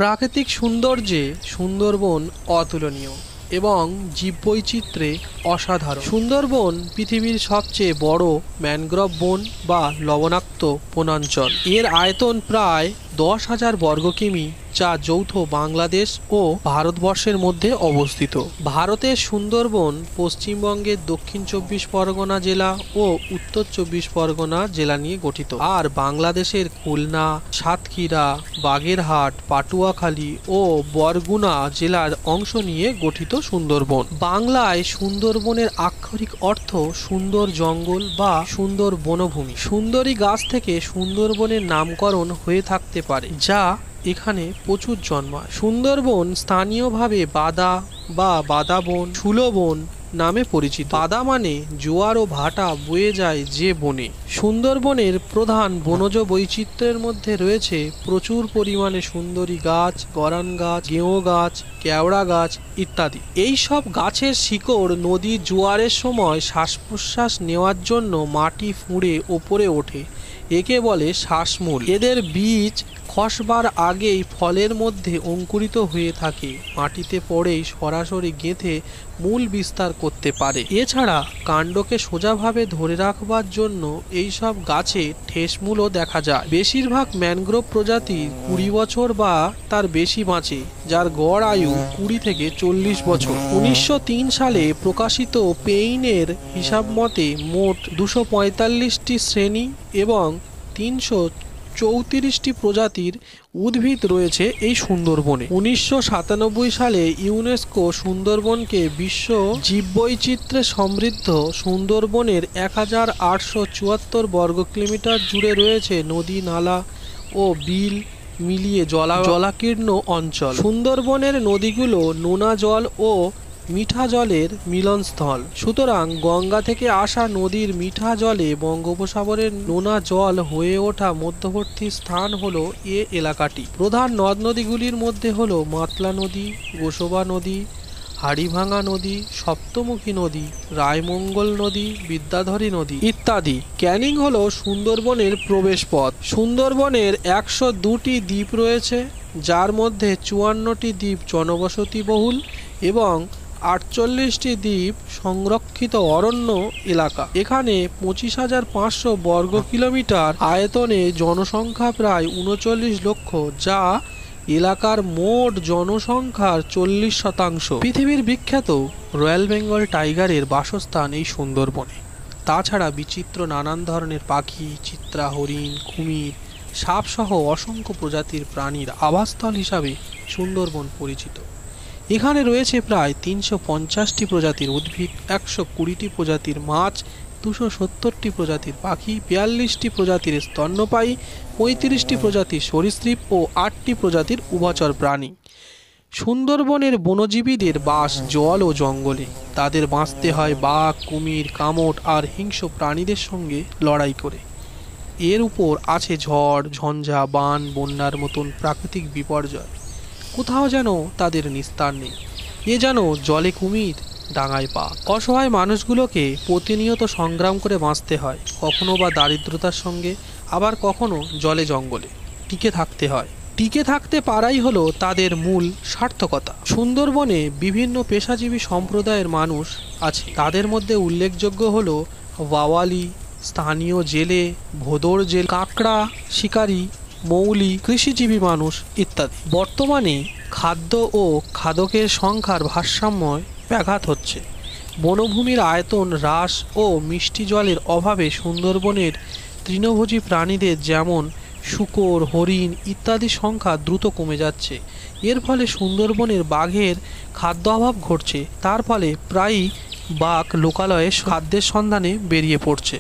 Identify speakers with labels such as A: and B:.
A: প্রাকৃতিক সৌন্দর্যে সুন্দরবন অতুলনীয় এবং জীববৈচিত্র্যে অসাধারণ। সুন্দরবন পৃথিবীর সবচেয়ে বড় ম্যানগ্রোভ বন বা লবণাক্ত বনাঞ্চল। এর আয়তন প্রায় 10,000 বর্গ কিমি, যা যৌথ বাংলাদেশ ও ভারতবর্ষের মধ্যে অবস্থিত। ভারতের সুন্দরবন পশ্চিমবঙ্গের দক্ষিণ 24 পরগনা জেলা ও উত্তর 24 পরগনা জেলা নিয়ে গঠিত, আর বাংলাদেশের খুলনা, সাতক্ষীরা, বাগেরহাট, পাটুয়াখালী ও বরগুনা জেলার অংশ নিয়ে গঠিত সুন্দরবন। বাংলায় সুন্দরবনের আক্ষরিক অর্থ সুন্দর জঙ্গল বা সুন্দর বনভূমি। সুন্দরী গাছ থেকে সুন্দরবনের নামকরণ হয়ে থাকতে পারে, যা এখানে প্রচুর জন্মায়। সুন্দরবন স্থানীয়ভাবে বাদা বা বাদাবন, সুলবন নামে পরিচিত। বাদা মানে জোয়ার ও ভাটা বয়ে যায় যে বনে। সুন্দরবনের প্রধান বনজ বৈচিত্র্যের মধ্যে রয়েছে প্রচুর পরিমাণে সুন্দরী গাছ, গরান গাছ, গেঁয়ো গাছ, কেওড়া গাছ ইত্যাদি। এই সব গাছের শিকড় নদীর জোয়ারের সময় শ্বাস প্রশ্বাস নেওয়ার জন্য মাটি ফুঁড়ে ওপরে ওঠে, একে বলে শ্বাসমূল। এদের বীজ খসবার আগেই ফলের মধ্যে অঙ্কুরিত হয়ে থাকে, মাটিতে পড়েই সরাসরি গেঁথে মূল বিস্তার করতে পারে। এছাড়া কাণ্ডকে সোজাভাবে ধরে রাখবার জন্য এই সব গাছে ঠেসমূলও দেখা যায়। বেশিরভাগ ম্যানগ্রোভ প্রজাতি 20 বছর বা তার বেশি বাঁচে, যার গড় আয়ু 20 থেকে 40 বছর। 1903 সালে প্রকাশিত পেইনের হিসাব মতে মোট 245টি শ্রেণী এবং 334টি প্রজাতির উদ্ভিদ রয়েছে এই সুন্দরবনে। 1997 সালে ইউনেস্কো সুন্দরবনকে বিশ্ব জীববৈচিত্র্যে সমৃদ্ধ সুন্দরবনের 1874 বর্গ কিলোমিটার জুড়ে রয়েছে নদী, নালা ও বিল মিলিয়ে জলাকীর্ণ অঞ্চল। সুন্দরবনের নদীগুলো নোনা জল ও মিঠা জলের মিলনস্থল। সুতরাং গঙ্গা থেকে আসা নদীর মিঠা জলে বঙ্গোপসাগরের নোনা জল হয়ে ওঠা মধ্যবর্তী স্থান হলো এ এলাকাটি। প্রধান নদ নদীগুলির মধ্যে হলো মাতলা নদী, গোসবা নদী, হাড়িভাঙা নদী, সপ্তমুখী নদী, রায়মঙ্গল নদী, বিদ্যাধরী নদী ইত্যাদি। ক্যানিং হলো সুন্দরবনের প্রবেশ পথ। সুন্দরবনের 102টি দ্বীপ রয়েছে, যার মধ্যে 54টি দ্বীপ জনবসতিবহুল এবং 48টি দ্বীপ সংরক্ষিত অরণ্য এলাকা। এখানে 25,500 বর্গ কিলোমিটার আয়তনে জনসংখ্যা প্রায় 39 লক্ষ, যা এলাকার মোট জনসংখ্যার 40%। পৃথিবীর বিখ্যাত রয়্যাল বেঙ্গল টাইগারের বাসস্থান এই সুন্দরবনে। তাছাড়া বিচিত্র নানান ধরনের পাখি, চিত্রা, হরিণ, কুমির, সাপ সহ অসংখ্য প্রজাতির প্রাণীর আবাসস্থল হিসাবে সুন্দরবন পরিচিত। এখানে রয়েছে প্রায় 350টি প্রজাতির উদ্ভিদ, 120টি প্রজাতির মাছ, 270টি প্রজাতির পাখি, 42টি প্রজাতির স্তন্যপায়ী, 35টি প্রজাতির সরীসৃপ ও 8টি প্রজাতির উভচর প্রাণী। সুন্দরবনের বনজীবীদের বাস জল ও জঙ্গলে। তাদের বাঁচতে হয় বাঘ, কুমির, কামট আর হিংস্র প্রাণীদের সঙ্গে লড়াই করে। এর উপর আছে ঝড়, ঝঞ্ঝা, বান, বন্যার মতন প্রাকৃতিক বিপর্যয়। কোথাও যেন তাদের নিস্তার নেই। এ যেন জলে কুমির, ডাঙায় পা। অসহায় মানুষগুলোকে প্রতিনিয়ত সংগ্রাম করে বাঁচতে হয়, কখনো বা দারিদ্রতার সঙ্গে, আবার কখনো জলে জঙ্গলে টিকে থাকতে হয়। টিকে থাকতে পারাই হলো তাদের মূল সার্থকতা। সুন্দরবনে বিভিন্ন পেশাজীবী সম্প্রদায়ের মানুষ আছে। তাদের মধ্যে উল্লেখযোগ্য হলো বাওয়ালি, স্থানীয় জেলে, ভোদর জেলে, কাঁকড়া শিকারী, মৌলি, কৃষিজীবী মানুষ ইত্যাদি। বর্তমানে খাদ্য ও খাদকের সংখ্যার ভারসাম্য ব্যাঘাত হচ্ছে। বনভূমির আয়তন হ্রাস ও মিষ্টি জলের অভাবে সুন্দরবনের তৃণভোজী প্রাণীদের যেমন শূকর, হরিণ ইত্যাদি সংখ্যা দ্রুত কমে যাচ্ছে। এর ফলে সুন্দরবনের বাঘের খাদ্য অভাব ঘটছে। তার ফলে প্রায়ই বাঘ লোকালয়ে খাদ্যের সন্ধানে বেরিয়ে পড়ছে।